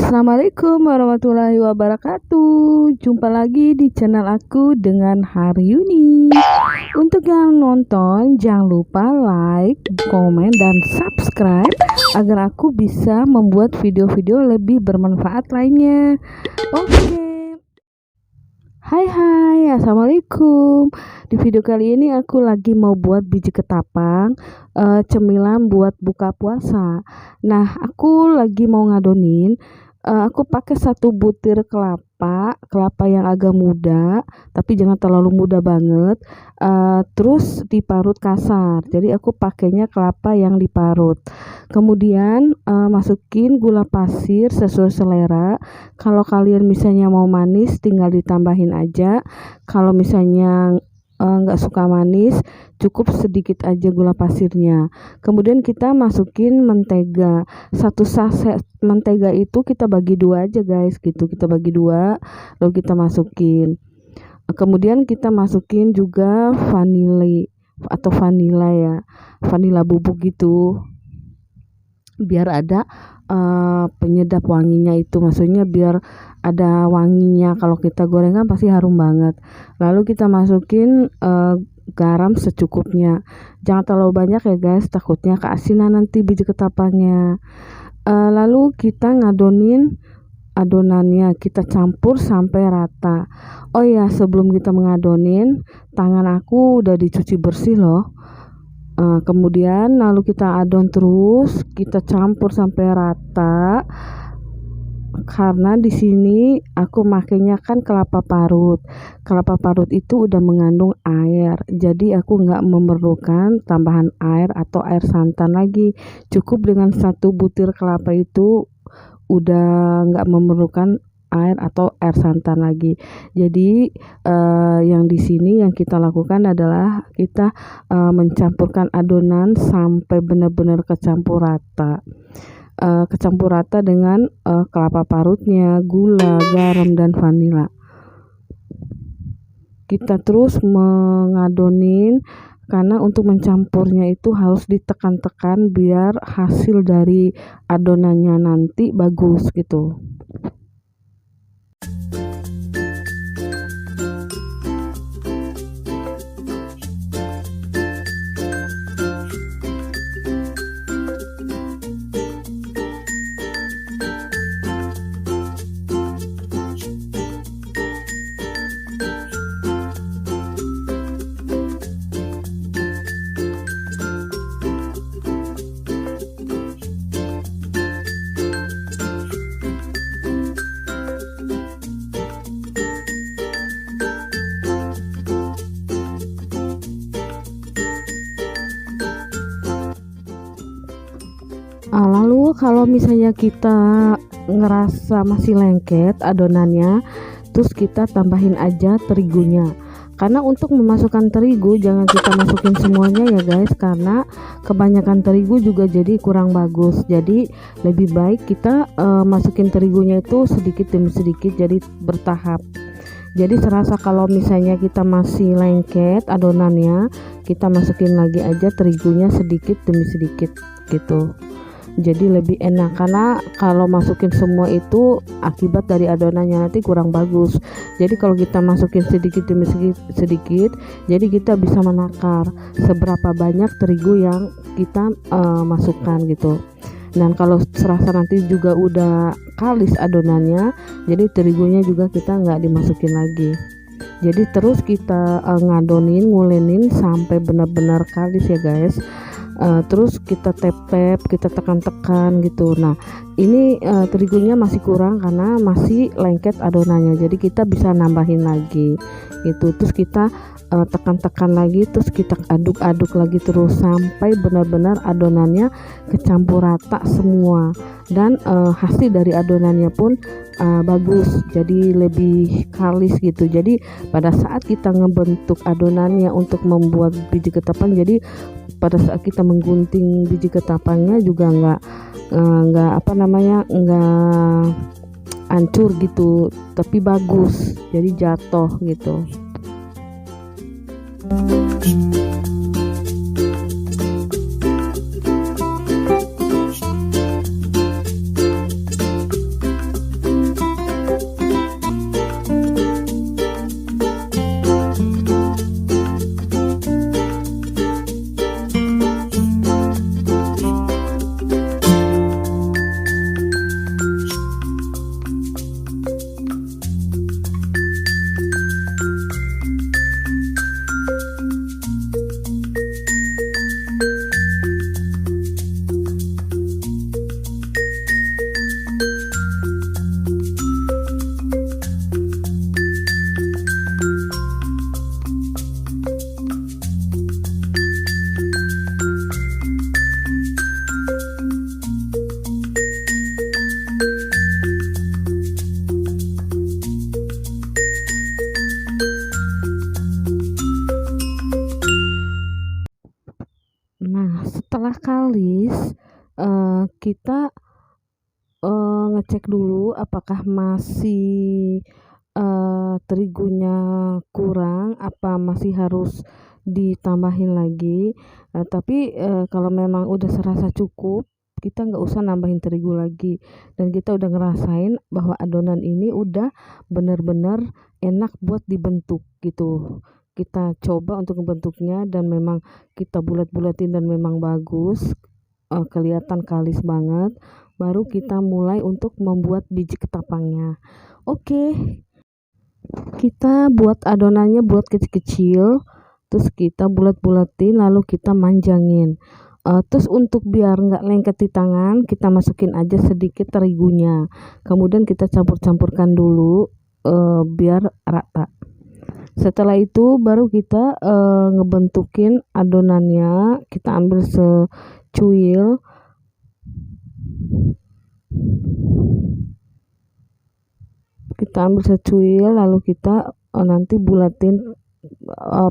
Assalamualaikum warahmatullahi wabarakatuh. Jumpa lagi di channel aku dengan Haryuni. Untuk yang nonton, jangan lupa like, komen, dan subscribe agar aku bisa membuat video-video lebih bermanfaat lainnya. Oke. Hai, assalamualaikum. Di video kali ini aku lagi mau buat biji ketapang, cemilan buat buka puasa. Nah, aku lagi mau ngadonin. Aku pakai 1 butir kelapa yang agak muda, tapi jangan terlalu muda banget. Terus diparut kasar. Jadi aku pakainya kelapa yang diparut. Kemudian masukin gula pasir sesuai selera. Kalau kalian misalnya mau manis, tinggal ditambahin aja. Kalau misalnya nggak suka manis, cukup sedikit aja gula pasirnya. Kemudian kita masukin mentega. 1 saset mentega itu kita bagi 2 aja guys, gitu. Kita bagi 2, lalu kita masukin. Kemudian kita masukin juga vanila ya, vanila bubuk gitu, biar ada penyedap wanginya itu, maksudnya biar ada wanginya. Kalau kita goreng kan pasti harum banget. Lalu kita masukin garam secukupnya, jangan terlalu banyak ya guys, takutnya keasinan nanti biji ketapangnya. Lalu kita ngadonin adonannya, kita campur sampai rata. Oh ya, sebelum kita mengadonin, tangan aku udah dicuci bersih loh. Kemudian lalu kita adon terus, kita campur sampai rata. Karena di sini aku makainya kan kelapa parut. Kelapa parut itu udah mengandung air, jadi aku nggak memerlukan tambahan air atau air santan lagi. Cukup dengan 1 butir kelapa itu udah nggak memerlukan air atau air santan lagi. Jadi yang di sini yang kita lakukan adalah kita mencampurkan adonan sampai benar-benar kecampur rata dengan kelapa parutnya, gula, garam, dan vanila. Kita terus mengadonin, karena untuk mencampurnya itu harus ditekan-tekan biar hasil dari adonannya nanti bagus gitu. Lalu kalau misalnya kita ngerasa masih lengket adonannya, terus kita tambahin aja terigunya. Karena untuk memasukkan terigu jangan kita masukin semuanya ya guys, karena kebanyakan terigu juga jadi kurang bagus. Jadi lebih baik kita masukin terigunya itu sedikit demi sedikit, jadi bertahap. Jadi serasa kalau misalnya kita masih lengket adonannya, kita masukin lagi aja terigunya sedikit demi sedikit gitu. Jadi lebih enak, karena kalau masukin semua itu akibat dari adonannya nanti kurang bagus. Jadi kalau kita masukin sedikit demi sedikit, jadi kita bisa menakar seberapa banyak terigu yang kita masukkan gitu. Dan kalau serasa nanti juga udah kalis adonannya, jadi terigunya juga kita nggak dimasukin lagi. Jadi terus kita ngadonin, ngulenin sampai benar-benar kalis ya guys. Terus kita tap-tap, kita tekan-tekan gitu. Nah ini terigunya masih kurang karena masih lengket adonannya, jadi kita bisa nambahin lagi gitu. Terus kita tekan-tekan lagi, terus kita aduk-aduk lagi terus sampai benar-benar adonannya kecampur rata semua. Dan hasil dari adonannya pun bagus, jadi lebih kalis gitu. Jadi pada saat kita ngebentuk adonannya untuk membuat biji ketapang, jadi pada saat kita menggunting biji ketapangnya juga nggak hancur gitu, tapi bagus, jadi jatuh gitu. ngecek dulu apakah masih terigunya kurang, apa masih harus ditambahin lagi. Tapi kalau memang udah serasa cukup, kita nggak usah nambahin terigu lagi, dan kita udah ngerasain bahwa adonan ini udah bener-bener enak buat dibentuk gitu. Kita coba untuk membentuknya dan memang kita bulat-bulatin dan memang bagus, kelihatan kalis banget. Baru kita mulai untuk membuat biji ketapangnya. Oke, kita buat adonannya buat kecil-kecil, terus kita bulat-bulatin lalu kita manjangin. Terus untuk biar nggak lengket di tangan, kita masukin aja sedikit terigunya, kemudian kita campur-campurkan dulu biar rata. Setelah itu baru kita ngebentukin adonannya. Kita ambil secuil, lalu kita nanti bulatin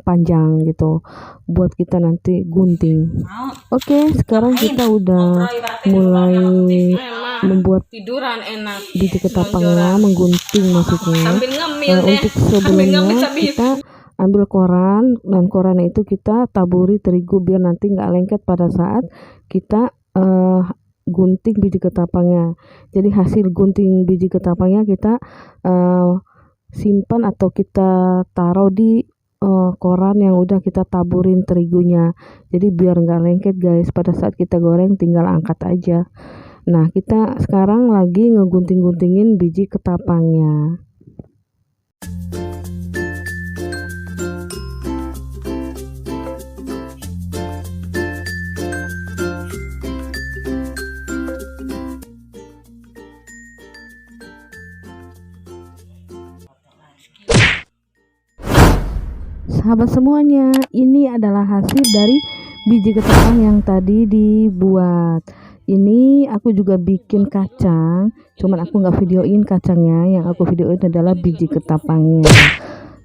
panjang gitu buat kita nanti gunting. Oke, sekarang kita udah mulai membuat biji ketapangnya, menggunting maksudnya. Untuk sebelumnya kita ambil koran, dan koran itu kita taburi terigu biar nanti nggak lengket pada saat kita gunting biji ketapangnya. Jadi hasil gunting biji ketapangnya kita simpan atau kita taruh di koran yang udah kita taburin terigunya. Jadi biar nggak lengket guys, pada saat kita goreng tinggal angkat aja. Nah, kita sekarang lagi ngegunting-guntingin biji ketapangnya. Sahabat semuanya, ini adalah hasil dari biji ketapang yang tadi dibuat. Ini aku juga bikin kacang, cuman aku nggak videoin kacangnya, yang aku videoin adalah biji ketapangnya.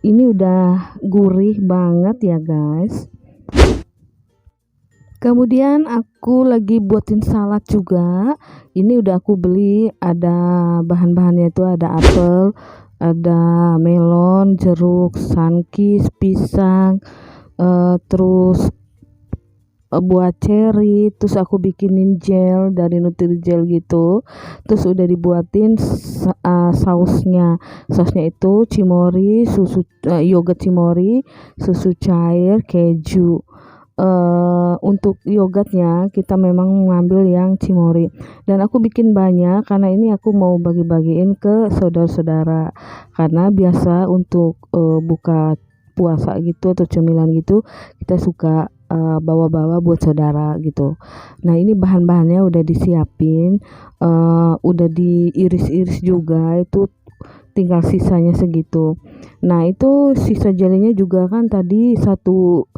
Ini udah gurih banget ya guys. Kemudian aku lagi buatin salad juga. Ini udah aku beli, ada bahan-bahannya itu ada apel, ada melon, jeruk, sunkis, pisang, terus buah ceri. Terus aku bikinin gel dari Nutrijel gitu. Terus udah dibuatin sausnya itu cimori, susu, yogurt cimori, susu cair, keju. Untuk yogurtnya kita memang mengambil yang cimori, dan aku bikin banyak karena ini aku mau bagi-bagiin ke saudara-saudara, karena biasa untuk buka puasa gitu atau cemilan gitu kita suka bawa-bawa buat saudara gitu. Nah, ini bahan-bahannya udah disiapin, udah diiris-iris juga, itu tinggal sisanya segitu. Nah, itu sisa jelinya juga kan tadi satu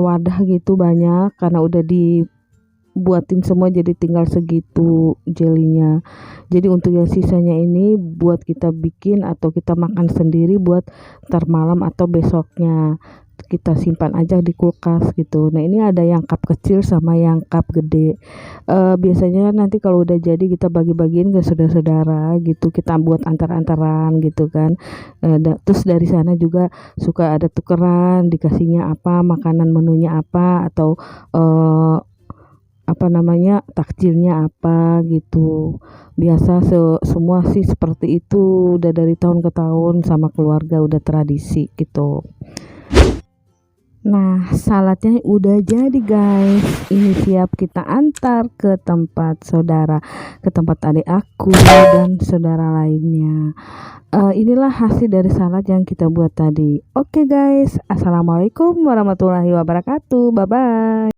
wadah gitu banyak, karena udah dibuatin semua jadi tinggal segitu jelinya. Jadi untuk yang sisanya ini buat kita bikin atau kita makan sendiri buat ntar malam atau besoknya, kita simpan aja di kulkas gitu. Nah, ini ada yang cup kecil sama yang cup gede. Biasanya nanti kalau udah jadi kita bagi-bagiin ke saudara-saudara gitu, kita buat antar-antaran gitu kan. Terus dari sana juga suka ada tukeran, dikasihnya apa, makanan menunya apa, atau apa namanya, takjilnya apa gitu. Biasa semua sih seperti itu, udah dari tahun ke tahun sama keluarga, udah tradisi gitu. Nah, saladnya udah jadi guys. Ini siap kita antar ke tempat saudara, ke tempat adik aku dan saudara lainnya. Inilah hasil dari salad yang kita buat tadi. Oke guys, assalamualaikum warahmatullahi wabarakatuh. Bye bye.